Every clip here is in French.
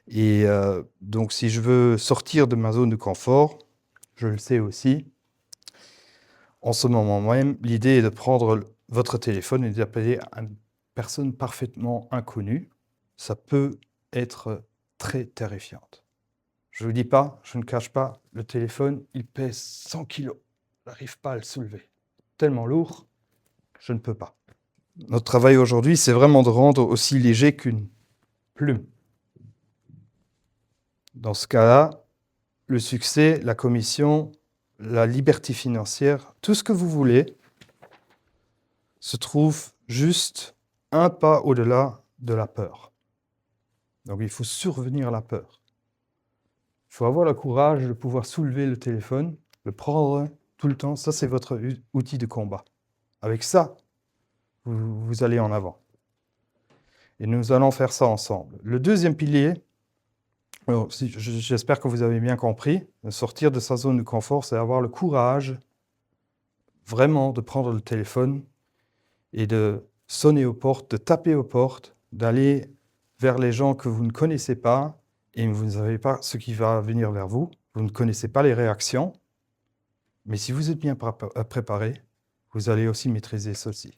Et donc si je veux sortir de ma zone de confort, je le sais aussi, en ce moment même, l'idée est de prendre votre téléphone et d'appeler une personne parfaitement inconnue. Ça peut être très terrifiante. Je ne vous dis pas, je ne cache pas, le téléphone, il pèse 100 kilos. Je n'arrive pas à le soulever. Tellement lourd, je ne peux pas. Notre travail aujourd'hui, c'est vraiment de rendre aussi léger qu'une plume. Dans ce cas-là, le succès, la commission, la liberté financière, tout ce que vous voulez, se trouve juste un pas au-delà de la peur. Donc il faut survenir à la peur. Il faut avoir le courage de pouvoir soulever le téléphone, le prendre tout le temps. Ça, c'est votre outil de combat. Avec ça, vous allez en avant. Et nous allons faire ça ensemble. Le deuxième pilier, alors, j'espère que vous avez bien compris, sortir de sa zone de confort, c'est avoir le courage vraiment de prendre le téléphone et de sonner aux portes, de taper aux portes, d'aller vers les gens que vous ne connaissez pas et vous ne savez pas ce qui va venir vers vous. Vous ne connaissez pas les réactions, mais si vous êtes bien préparé, vous allez aussi maîtriser ceci.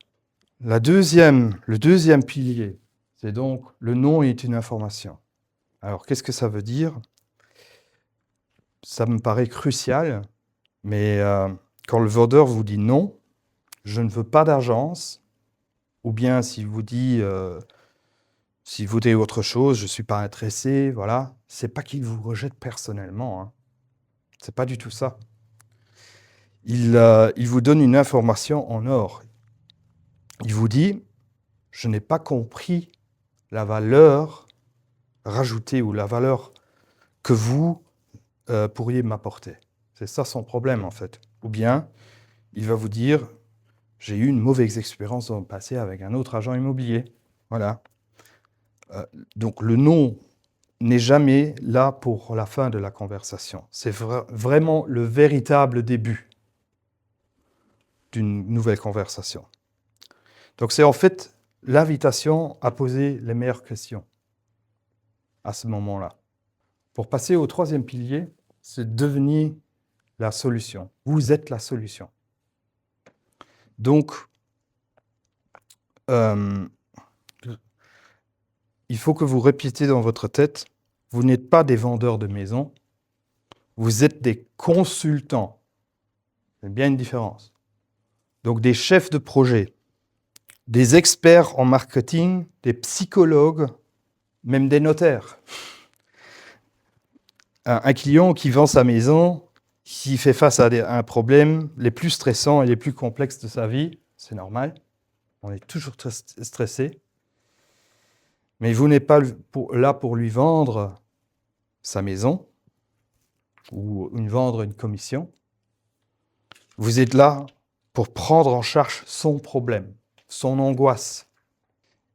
Le deuxième pilier, c'est donc le non est une information. Alors, qu'est-ce que ça veut dire? Ça me paraît crucial, mais quand le vendeur vous dit non, je ne veux pas d'agence, ou bien s'il vous dit autre chose, je ne suis pas intéressé, voilà, c'est pas qu'il vous rejette personnellement, hein. C'est pas du tout ça. Il vous donne une information en or. Il vous dit, je n'ai pas compris la valeur rajoutée ou la valeur que vous pourriez m'apporter. C'est ça son problème, en fait. Ou bien, il va vous dire, j'ai eu une mauvaise expérience dans le passé avec un autre agent immobilier. Voilà. Donc, le non n'est jamais là pour la fin de la conversation. C'est vraiment le véritable début d'une nouvelle conversation. Donc, c'est en fait l'invitation à poser les meilleures questions à ce moment-là. Pour passer au troisième pilier, c'est devenir la solution. Vous êtes la solution. Donc, il faut que vous répétiez dans votre tête, vous n'êtes pas des vendeurs de maisons, vous êtes des consultants. C'est bien une différence. Donc des chefs de projet, des experts en marketing, des psychologues, même des notaires. Un client qui vend sa maison, qui fait face à un problème les plus stressants et les plus complexes de sa vie, c'est normal, on est toujours très stressé, mais vous n'êtes pas là pour lui vendre sa maison ou vendre une commission. Vous êtes là pour prendre en charge son problème, son angoisse.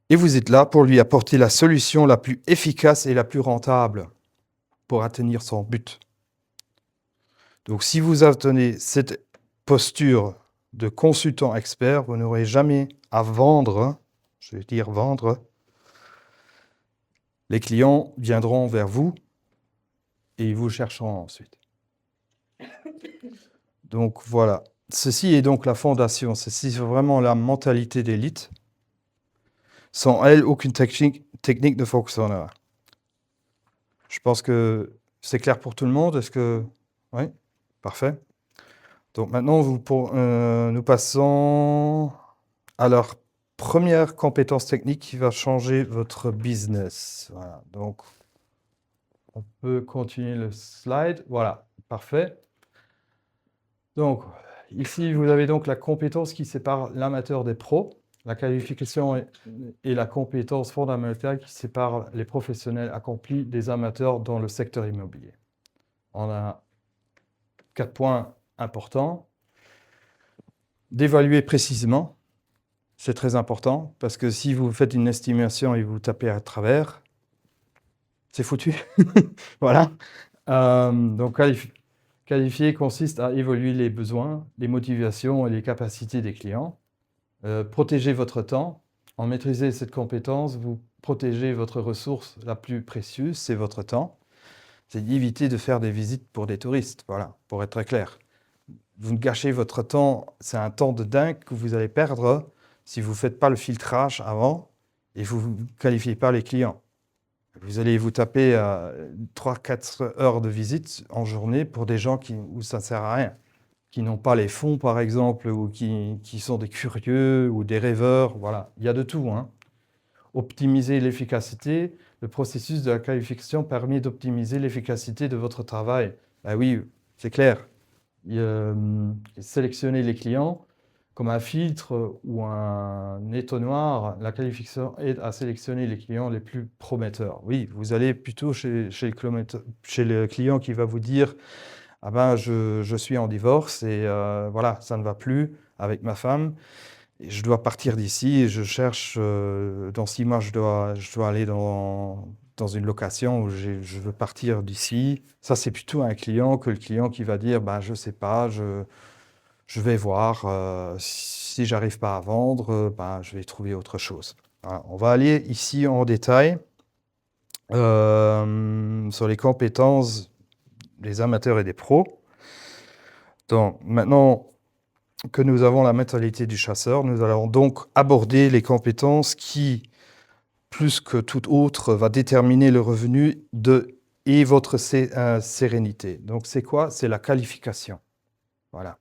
Et vous êtes là pour lui apporter la solution la plus efficace et la plus rentable pour atteindre son but. Donc si vous atteignez cette posture de consultant expert, vous n'aurez jamais à vendre, je vais dire vendre. Les clients viendront vers vous et ils vous chercheront ensuite. Donc voilà, ceci est donc la fondation, ceci est vraiment la mentalité d'élite. Sans elle, aucune technique ne fonctionnera. Je pense que c'est clair pour tout le monde. Est-ce que... Oui, parfait. Donc maintenant, nous passons à la première compétence technique qui va changer votre business. Voilà. Donc, on peut continuer le slide. Voilà, parfait. Donc, ici, vous avez donc la compétence qui sépare l'amateur des pros. La qualification et la compétence fondamentale qui sépare les professionnels accomplis des amateurs dans le secteur immobilier. On a 4 points importants. D'évaluer précisément, c'est très important, parce que si vous faites une estimation et vous tapez à travers, c'est foutu. Voilà. Donc, qualifier consiste à évaluer les besoins, les motivations et les capacités des clients. Protégez votre temps. En maîtrisant cette compétence, vous protégez votre ressource la plus précieuse, c'est votre temps. C'est d'éviter de faire des visites pour des touristes, voilà, pour être très clair. Vous gâchez votre temps, c'est un temps de dingue que vous allez perdre si vous ne faites pas le filtrage avant et vous ne qualifiez pas les clients. Vous allez vous taper 3-4 heures de visite en journée pour des gens où ça ne sert à rien, qui n'ont pas les fonds par exemple, ou qui sont des curieux ou des rêveurs, voilà, il y a de tout, hein. Optimiser l'efficacité, le processus de la qualification permet d'optimiser l'efficacité de votre travail. Ben oui, c'est clair. Sélectionner les clients comme un filtre ou un étonnoir, la qualification aide à sélectionner les clients les plus prometteurs. Oui, vous allez plutôt chez le client qui va vous dire « Ah ben, je suis en divorce et voilà, ça ne va plus avec ma femme. Et je dois partir d'ici et je cherche, dans 6 mois, je dois aller dans une location où je veux partir d'ici. Ça, c'est plutôt un client que le client qui va dire, ben, je ne sais pas, je vais voir, si j'arrive pas à vendre, ben, je vais trouver autre chose. Voilà, on va aller ici en détail sur les compétences des amateurs et des pros. Donc maintenant que nous avons la mentalité du chasseur, nous allons donc aborder les compétences qui, plus que tout autre, va déterminer le revenu et votre sérénité. Donc c'est quoi? C'est la qualification. Voilà.